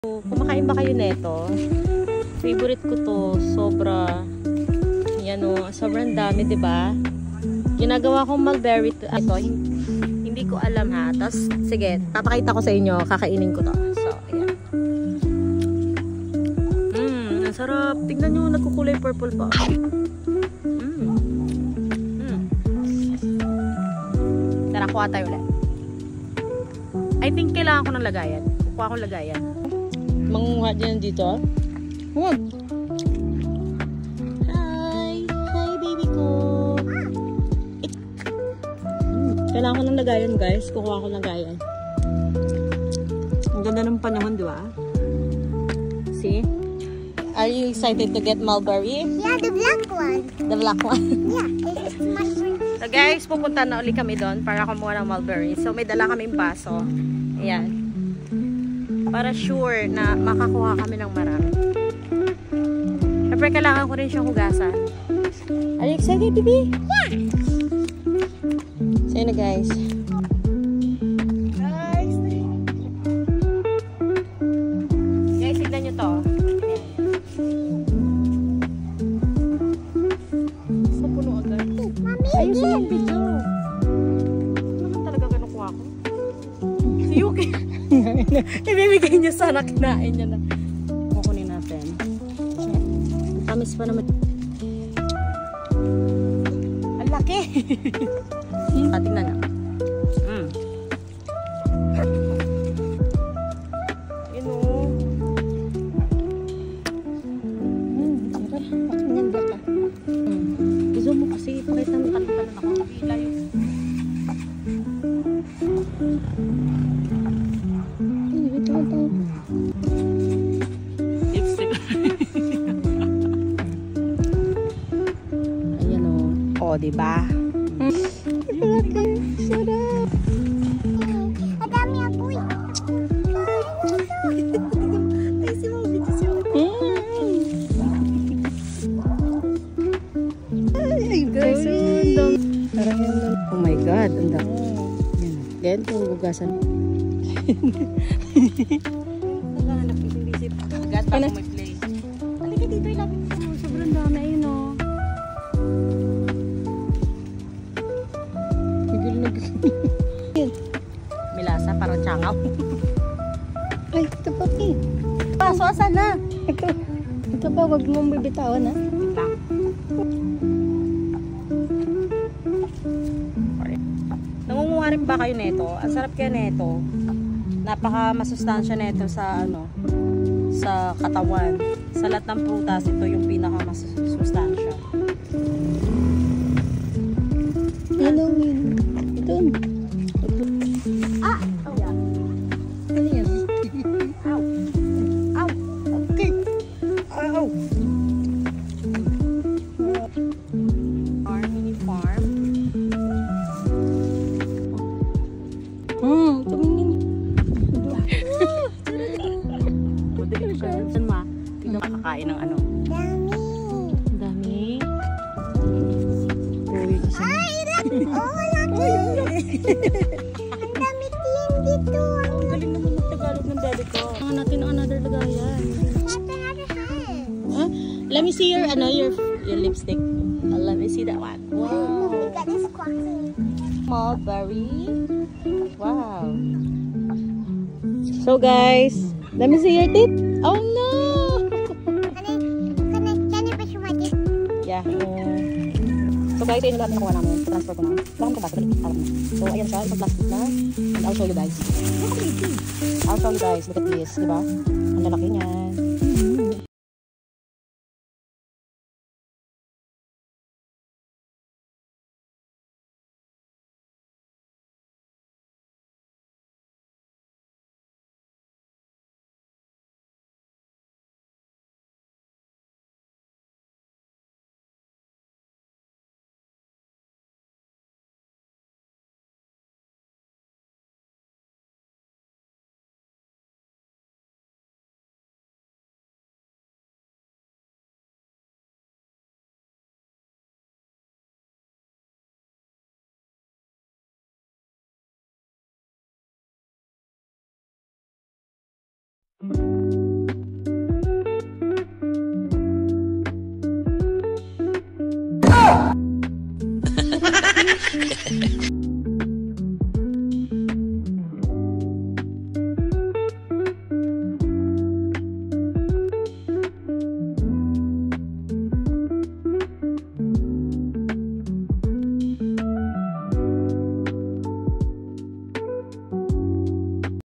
Kumakain ba kayo neto? Favorite ko to, sobra. Yan o, sobrang dami, 'di ba? Ginagawa kong mulberry ito, hindi ko alam ha. Tapos sige, papakita ko sa inyo, kakainin ko to. So, ayan. Ang sarap. Tingnan niyo, nagkukulay purple pa. Tara, kuha tayo ulit. I think kailangan ko ng lagayan. Kuha ko lagayan. Mangunguha din dito. Huwag. Hi! Hi, baby ko! Kailangan ko ng lagayan, guys. Kukuha ko ng lagayan. Ang ganda ng panahon, di ba? See? Are you excited to get mulberry? Yeah, the black one. The black one? Yeah, it's mushroom. So guys, pupunta na uli kami doon para kumuha ng mulberry. So may dala kaming baso. Ayan. Para sure na makakuha kami ng marami. Siyempre, kailangan ko rin siyang hugasan. Are you excited, baby? Yeah. So, yun na, guys. Guys, tignan nyo to. Sa puno agad. Mommy, Ayusin ang video. Ano talaga kinukuha ko? Si Yuki. Ibibigay niya sana, kinain niya na. Kukunin natin. Tamis pa naman. Ang laki! Tingnan na. Yun o. Izo mo kasi, pakita mo talong-talong ako. Bila yun. Lipstick. Ayan o. O, diba? Sarap. ang dami apoy. Ay, si Mami, si Ay, guys, oh my God, ang dami. Yan, kung gugasan. Naghahanap isang bisip. Gas pa kung may play. Halika dito, ilapit mo. Sobrang dami, ayun o. May lasa, parang tsangaw. Ay, ito pa eh. Paso, asan na? Ito pa, wag mong bibitawan ha. Nangunguha rin ba kayo neto? Ang sarap kaya neto. Napaka masustansya neto sa ano, sa katawan. Sa lahat ng prutas, ito yung pinaka masustansya. Hello, Min. Ito. Ah! Oh, yeah. Ano yan? Ow! Ow! Okay! Ow! Mini farm. Tumingin. Madali siya. Saan ma? Tignan makakain ng ano. Dami. Ang dami. Uy, isa. Ay, laki. Ang dami team dito. Ang galing naman mag-Tagalog ng daddy ko. Tingnan natin ang another lagayan. Huh? Let me see your lipstick. Let me see that one. Wow. We got this quacky. Mulberry. Wow. So guys, let me see your teeth. Oh no! Can you brush my teeth? Yeah. So guys, yun yung lahat na nakuha namin. Transfer ko na. Bakit ko ba? So ayan siya. Isang plastic na. And I'll show you guys. I'll show you guys. Look at this. Diba? Ang lalaki niyan.